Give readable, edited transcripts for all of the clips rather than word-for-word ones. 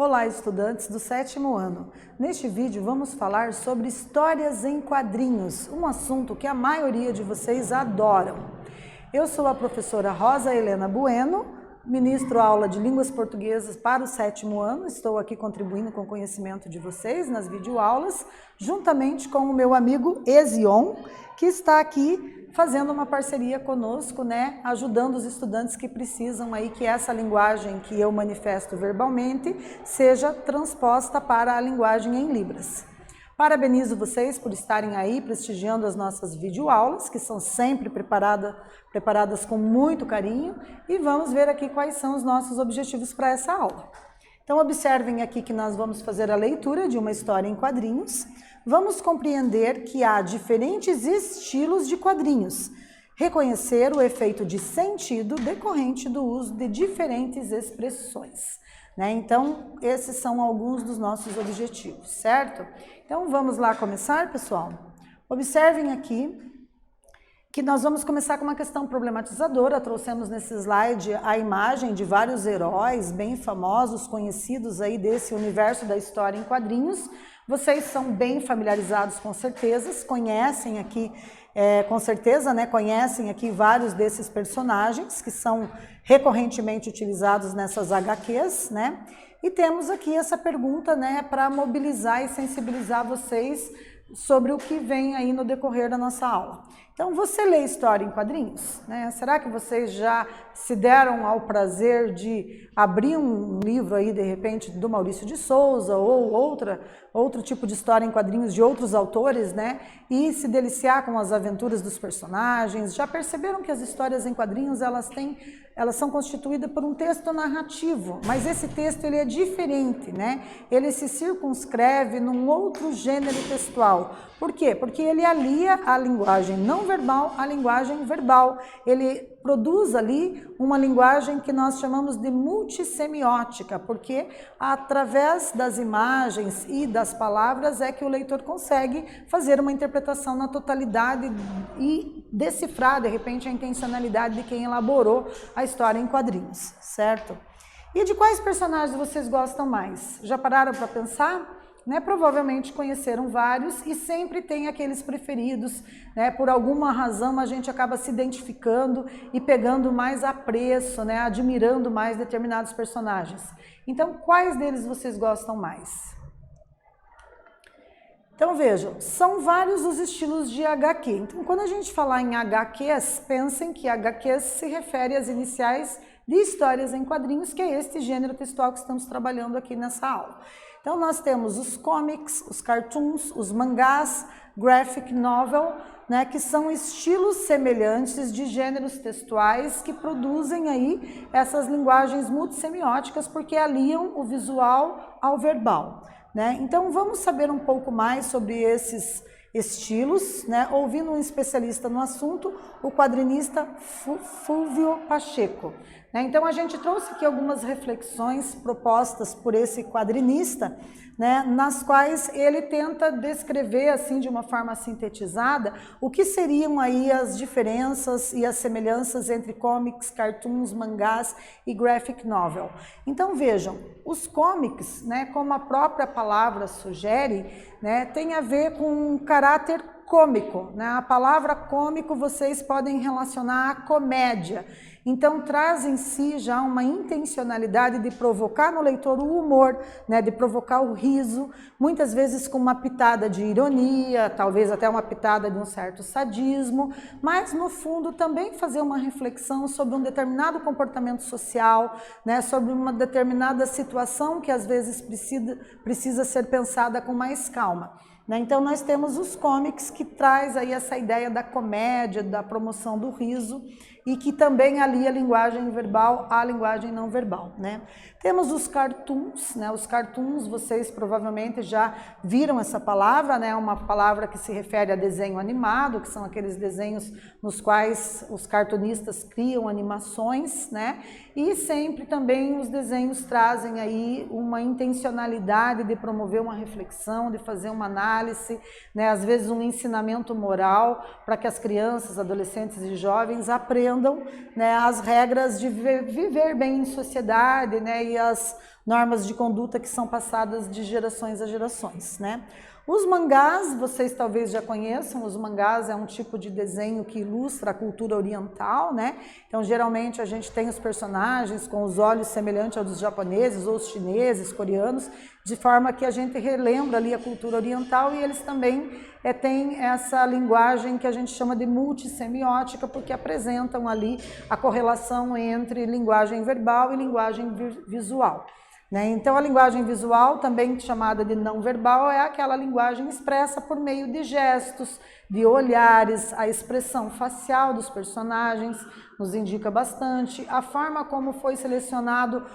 Olá, estudantes do 7º ano. Neste vídeo vamos falar sobre histórias em quadrinhos, um assunto que a maioria de vocês adoram. Eu sou a professora Rosa Helena Bueno, ministro aula de línguas portuguesas para o 7º ano. Estou aqui contribuindo com o conhecimento de vocês nas videoaulas, juntamente com o meu amigo Ezion, que está aqui fazendo uma parceria conosco, né, ajudando os estudantes que precisam aí que essa linguagem que eu manifesto verbalmente seja transposta para a linguagem em Libras. Parabenizo vocês por estarem aí prestigiando as nossas videoaulas, que são sempre preparadas com muito carinho, e vamos ver aqui quais são os nossos objetivos para essa aula. Então observem aqui que nós vamos fazer a leitura de uma história em quadrinhos. Vamos compreender que há diferentes estilos de quadrinhos, reconhecer o efeito de sentido decorrente do uso de diferentes expressões, né? Então, esses são alguns dos nossos objetivos, certo? Então, vamos lá começar, pessoal? Observem aqui que nós vamos começar com uma questão problematizadora. Trouxemos nesse slide a imagem de vários heróis bem famosos, conhecidos aí desse universo da história em quadrinhos. Vocês são bem familiarizados com certeza, conhecem aqui, com certeza, né, conhecem aqui vários desses personagens que são recorrentemente utilizados nessas HQs, né? E temos aqui essa pergunta, né, para mobilizar e sensibilizar vocês sobre o que vem aí no decorrer da nossa aula. Então, você lê história em quadrinhos, né? Será que vocês já se deram ao prazer de abrir um livro aí, de repente, do Maurício de Souza ou outro tipo de história em quadrinhos de outros autores, né? E se deliciar com as aventuras dos personagens? Já perceberam que as histórias em quadrinhos, elas são constituídas por um texto narrativo, mas esse texto ele é diferente, né? Ele se circunscreve num outro gênero textual. Por quê? Porque ele alia a linguagem não verbal à linguagem verbal. Ele produz ali uma linguagem que nós chamamos de multissemiótica, porque através das imagens e das palavras é que o leitor consegue fazer uma interpretação na totalidade e decifrar, de repente, a intencionalidade de quem elaborou a história em quadrinhos, certo? E de quais personagens vocês gostam mais? Já pararam para pensar? Né, provavelmente conheceram vários e sempre tem aqueles preferidos, né, por alguma razão a gente acaba se identificando e pegando mais apreço, né, admirando mais determinados personagens. Então, quais deles vocês gostam mais? Então vejam, são vários os estilos de HQ. Então, quando a gente falar em HQs, pensem que HQs se refere às iniciais de histórias em quadrinhos, que é este gênero textual que estamos trabalhando aqui nessa aula. Então nós temos os comics, os cartoons, os mangás, graphic novel, né, que são estilos semelhantes de gêneros textuais que produzem aí essas linguagens multissemióticas porque aliam o visual ao verbal, né? Então vamos saber um pouco mais sobre esses estilos, né, ouvindo um especialista no assunto, o quadrinista Fulvio Pacheco. Então a gente trouxe aqui algumas reflexões propostas por esse quadrinista, né, nas quais ele tenta descrever assim de uma forma sintetizada o que seriam aí as diferenças e as semelhanças entre comics, cartoons, mangás e graphic novel. Então vejam, os comics, né, como a própria palavra sugere, né, tem a ver com um caráter cômico, né? A palavra cômico vocês podem relacionar à comédia. Então traz em si já uma intencionalidade de provocar no leitor o humor, né, de provocar o riso, muitas vezes com uma pitada de ironia, talvez até uma pitada de um certo sadismo, mas no fundo também fazer uma reflexão sobre um determinado comportamento social, né, sobre uma determinada situação que às vezes precisa ser pensada com mais calma. Então nós temos os comics que traz aí essa ideia da comédia, da promoção do riso e que também alia a linguagem verbal à linguagem não verbal, né? Temos os cartoons, né? Os cartoons, vocês provavelmente já viram essa palavra, né? Uma palavra que se refere a desenho animado, que são aqueles desenhos nos quais os cartunistas criam animações, né? E sempre também os desenhos trazem aí uma intencionalidade de promover uma reflexão, de fazer uma análise, né? Às vezes um ensinamento moral para que as crianças, adolescentes e jovens aprendam, né, as regras de viver bem em sociedade, né, e normas de conduta que são passadas de gerações a gerações, né? Os mangás, vocês talvez já conheçam, os mangás é um tipo de desenho que ilustra a cultura oriental, né? Então, geralmente, a gente tem os personagens com os olhos semelhantes aos dos japoneses, ou os chineses, coreanos, de forma que a gente relembra ali a cultura oriental, e eles também têm essa linguagem que a gente chama de multissemiótica, porque apresentam ali a correlação entre linguagem verbal e linguagem visual. Então, a linguagem visual, também chamada de não verbal, é aquela linguagem expressa por meio de gestos, de olhares, a expressão facial dos personagens nos indica bastante, a forma como foi selecionado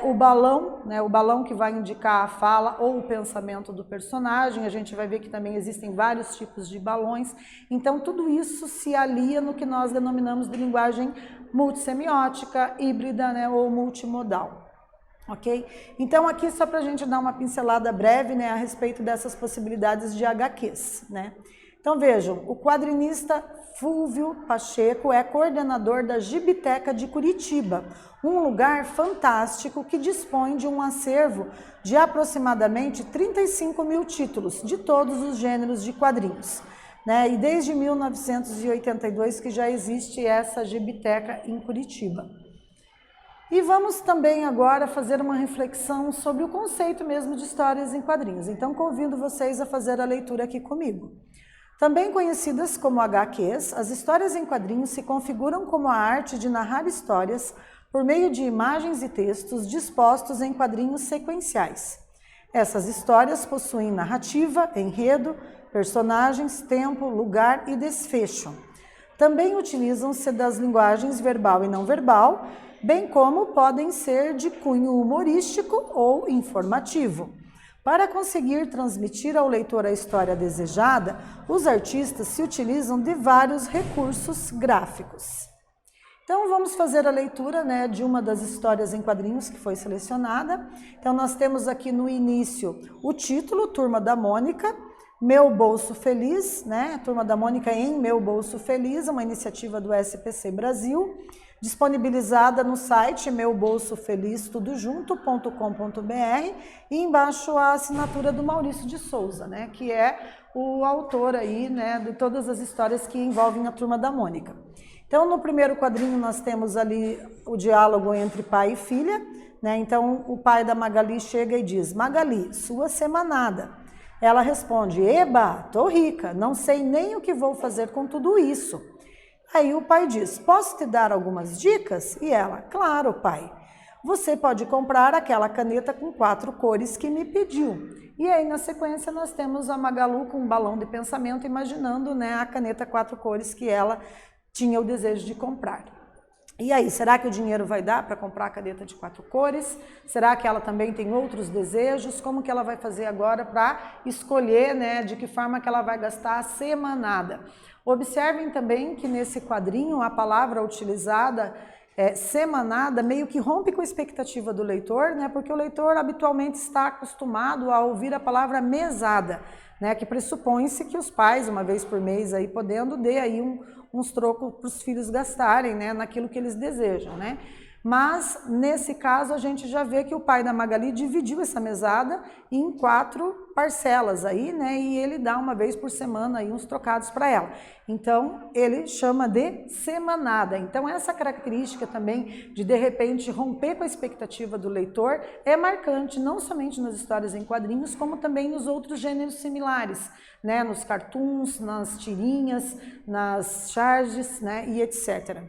o balão, né, o balão que vai indicar a fala ou o pensamento do personagem. A gente vai ver que também existem vários tipos de balões, então tudo isso se alia no que nós denominamos de linguagem multissemiótica, híbrida, né, ou multimodal. Ok? Então, aqui só para a gente dar uma pincelada breve, né, a respeito dessas possibilidades de HQs, né? Então, vejam, o quadrinista Fúlvio Pacheco é coordenador da Gibiteca de Curitiba, um lugar fantástico que dispõe de um acervo de aproximadamente 35 mil títulos de todos os gêneros de quadrinhos, né? E desde 1982 que já existe essa Gibiteca em Curitiba. E vamos também agora fazer uma reflexão sobre o conceito mesmo de histórias em quadrinhos. Então, convido vocês a fazer a leitura aqui comigo. Também conhecidas como HQs, as histórias em quadrinhos se configuram como a arte de narrar histórias por meio de imagens e textos dispostos em quadrinhos sequenciais. Essas histórias possuem narrativa, enredo, personagens, tempo, lugar e desfecho. Também utilizam-se das linguagens verbal e não verbal, bem como podem ser de cunho humorístico ou informativo. Para conseguir transmitir ao leitor a história desejada, os artistas se utilizam de vários recursos gráficos. Então, vamos fazer a leitura, né, de uma das histórias em quadrinhos que foi selecionada. Então, nós temos aqui no início o título, Turma da Mônica, Meu Bolso Feliz, né? Turma da Mônica em Meu Bolso Feliz, uma iniciativa do SPC Brasil, disponibilizada no site meubolsofeliz.com.br, e embaixo a assinatura do Maurício de Souza, né, que é o autor aí, né, de todas as histórias que envolvem a Turma da Mônica. Então, no primeiro quadrinho nós temos ali o diálogo entre pai e filha, né? Então, o pai da Magali chega e diz: Magali, sua semanada. Ela responde: Eba, tô rica, não sei nem o que vou fazer com tudo isso. Aí o pai diz: posso te dar algumas dicas? E ela: claro, pai. Você pode comprar aquela caneta com 4 cores que me pediu. E aí, na sequência, nós temos a Magalu com um balão de pensamento, imaginando, né, a caneta 4 cores que ela tinha o desejo de comprar. E aí, será que o dinheiro vai dar para comprar a caneta de 4 cores? Será que ela também tem outros desejos? Como que ela vai fazer agora para escolher, né, de que forma que ela vai gastar a semanada? Observem também que nesse quadrinho a palavra utilizada, semanada, meio que rompe com a expectativa do leitor, né, porque o leitor habitualmente está acostumado a ouvir a palavra mesada, né, que pressupõe-se que os pais, uma vez por mês, aí podendo, dê aí uns trocos para os filhos gastarem, né, naquilo que eles desejam, né? Mas, nesse caso, a gente já vê que o pai da Magali dividiu essa mesada em 4 parcelas aí, né? E ele dá uma vez por semana aí uns trocados para ela. Então, ele chama de semanada. Então, essa característica também de repente, romper com a expectativa do leitor é marcante, não somente nas histórias em quadrinhos, como também nos outros gêneros similares, né? Nos cartoons, nas tirinhas, nas charges, né? E etc.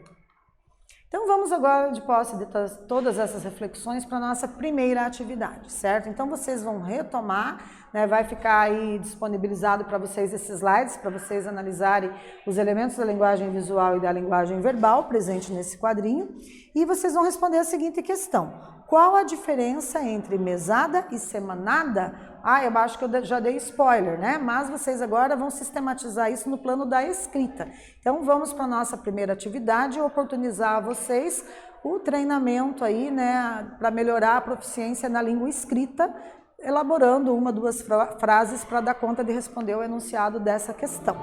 Então, vamos agora, de posse de todas essas reflexões, para a nossa primeira atividade, certo? Então, vocês vão retomar, né? Vai ficar aí disponibilizado para vocês esses slides, para vocês analisarem os elementos da linguagem visual e da linguagem verbal presente nesse quadrinho, e vocês vão responder a seguinte questão: qual a diferença entre mesada e semanada? Eu acho que eu já dei spoiler, né? Mas vocês agora vão sistematizar isso no plano da escrita. Então, vamos para a nossa primeira atividade, oportunizar a vocês o treinamento aí, né, para melhorar a proficiência na língua escrita, elaborando 1, 2 frases para dar conta de responder o enunciado dessa questão.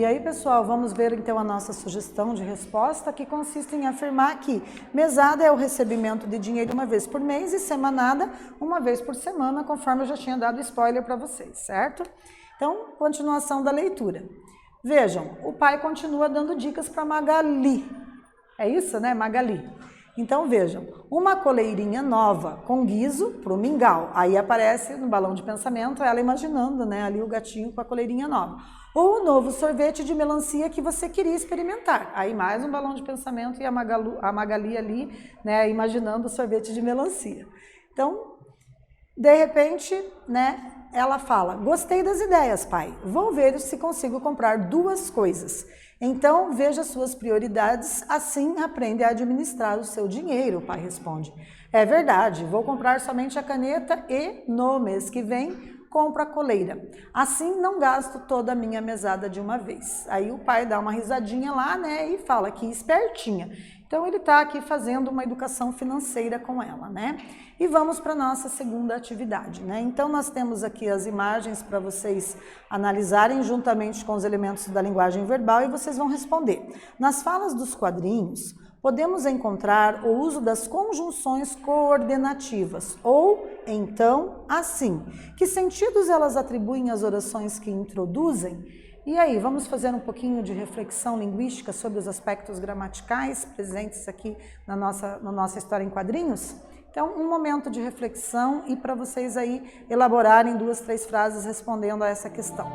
aí, pessoal, vamos ver então a nossa sugestão de resposta, que consiste em afirmar que mesada é o recebimento de dinheiro uma vez por mês e semanada uma vez por semana, conforme eu já tinha dado spoiler para vocês, certo? Então, continuação da leitura. Vejam, o pai continua dando dicas para Magali. É isso, né, Magali? Então, vejam, uma coleirinha nova com guiso para o mingau. Aí aparece no balão de pensamento ela imaginando, né, ali o gatinho com a coleirinha nova. Ou o novo sorvete de melancia que você queria experimentar. Aí mais um balão de pensamento e a Magali ali, né, imaginando o sorvete de melancia. Então, de repente, né, ela fala: gostei das ideias, pai. Vou ver se consigo comprar 2 coisas. Então, veja suas prioridades, assim aprende a administrar o seu dinheiro, o pai responde. É verdade, vou comprar somente a caneta e, no mês que vem, compro a coleira. Assim, não gasto toda a minha mesada de uma vez. Aí o pai dá uma risadinha lá, né, e fala que espertinha. Então, ele está aqui fazendo uma educação financeira com ela, né? E vamos para a nossa segunda atividade, né? Então, nós temos aqui as imagens para vocês analisarem juntamente com os elementos da linguagem verbal e vocês vão responder. Nas falas dos quadrinhos, podemos encontrar o uso das conjunções coordenativas, ou, então, assim. Que sentidos elas atribuem às orações que introduzem? E aí, vamos fazer um pouquinho de reflexão linguística sobre os aspectos gramaticais presentes aqui na nossa história em quadrinhos? Então, um momento de reflexão e para vocês aí elaborarem 2, 3 frases respondendo a essa questão.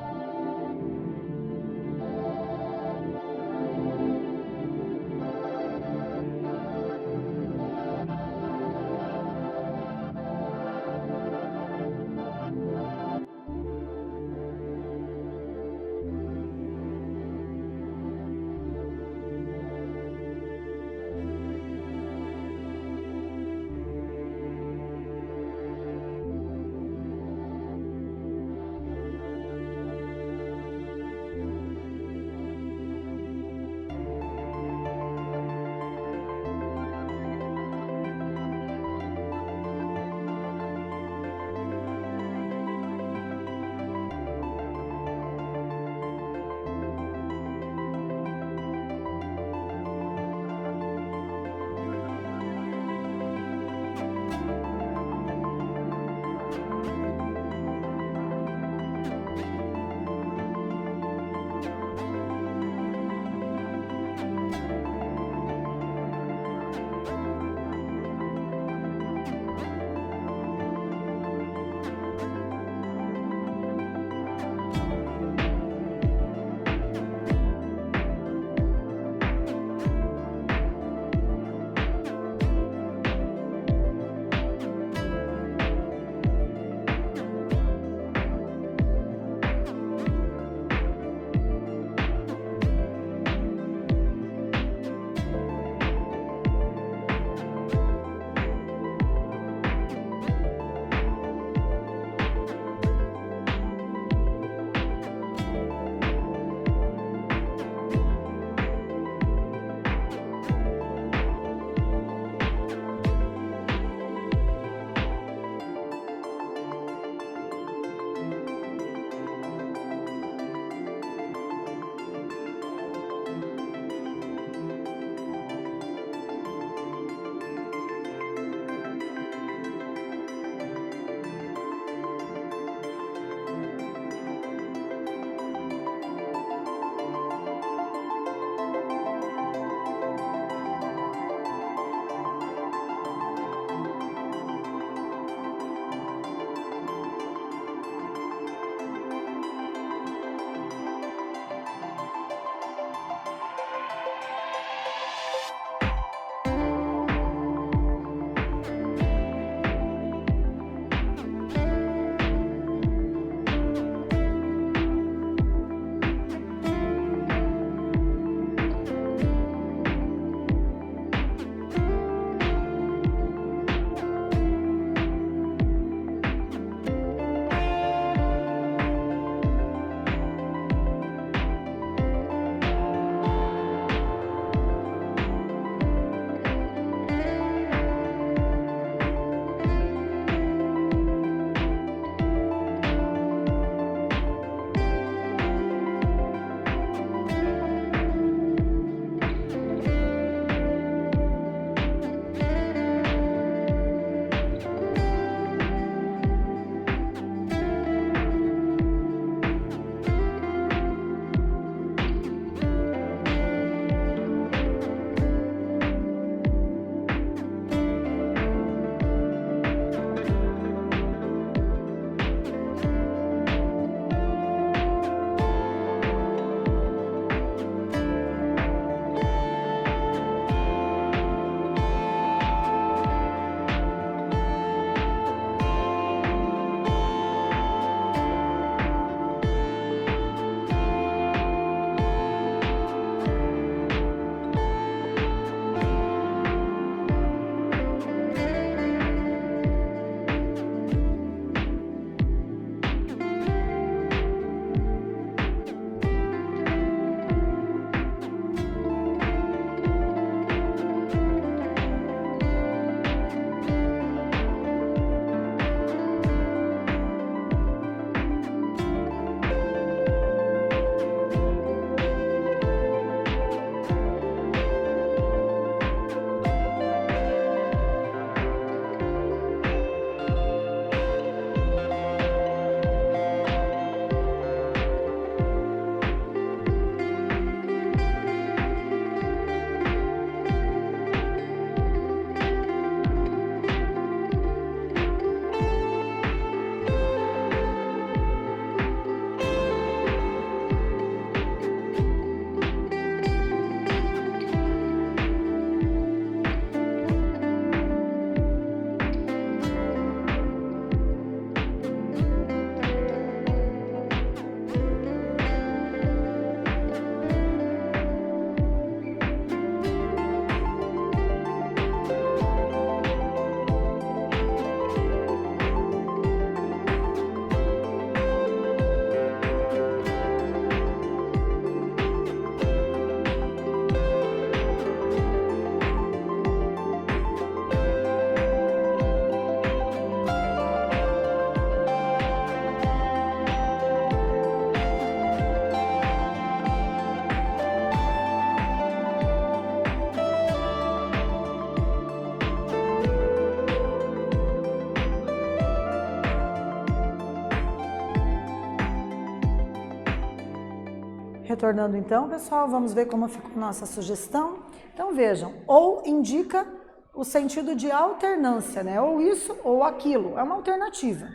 Retornando então, pessoal, vamos ver como ficou nossa sugestão. Então vejam, ou indica o sentido de alternância, né? Ou isso ou aquilo, é uma alternativa.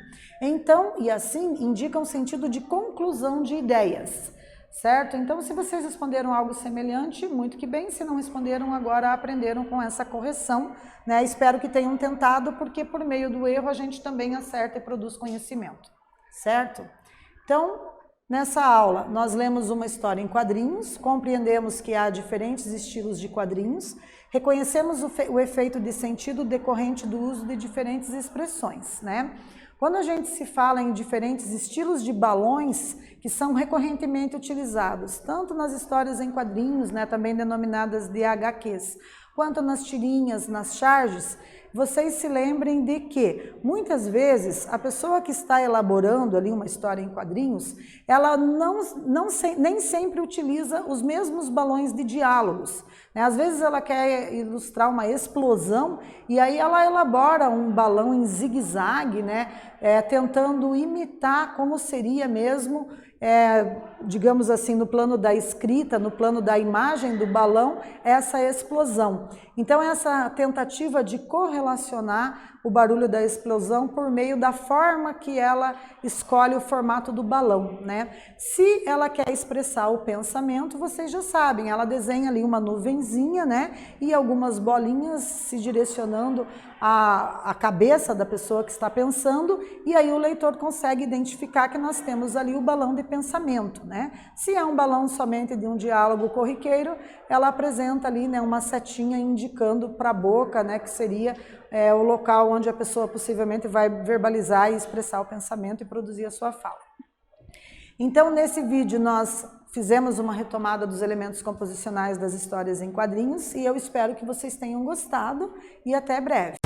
Então, e assim, indica um sentido de conclusão de ideias, certo? Então, se vocês responderam algo semelhante, muito que bem. Se não responderam, agora aprenderam com essa correção, né? Espero que tenham tentado, porque por meio do erro a gente também acerta e produz conhecimento, certo? Então, nessa aula, nós lemos uma história em quadrinhos, compreendemos que há diferentes estilos de quadrinhos, reconhecemos o efeito de sentido decorrente do uso de diferentes expressões, né? Quando a gente se fala em diferentes estilos de balões que são recorrentemente utilizados, tanto nas histórias em quadrinhos, né, também denominadas de HQs, quanto nas tirinhas, nas charges, vocês se lembrem de que, muitas vezes, a pessoa que está elaborando ali uma história em quadrinhos, ela nem sempre utiliza os mesmos balões de diálogos, né? Às vezes ela quer ilustrar uma explosão e aí ela elabora um balão em zigue-zague, né? Tentando imitar como seria mesmo, digamos assim, no plano da escrita, no plano da imagem do balão, essa explosão. Então, essa tentativa de correlacionar o barulho da explosão por meio da forma que ela escolhe o formato do balão, né? Se ela quer expressar o pensamento, vocês já sabem, ela desenha ali uma nuvenzinha, né? E algumas bolinhas se direcionando à cabeça da pessoa que está pensando, e aí o leitor consegue identificar que nós temos ali o balão de pensamento, né? Se é um balão somente de um diálogo corriqueiro, ela apresenta ali, né, uma setinha indicando para a boca, né, que seria o local onde a pessoa possivelmente vai verbalizar e expressar o pensamento e produzir a sua fala. Então, nesse vídeo nós fizemos uma retomada dos elementos composicionais das histórias em quadrinhos e eu espero que vocês tenham gostado e até breve.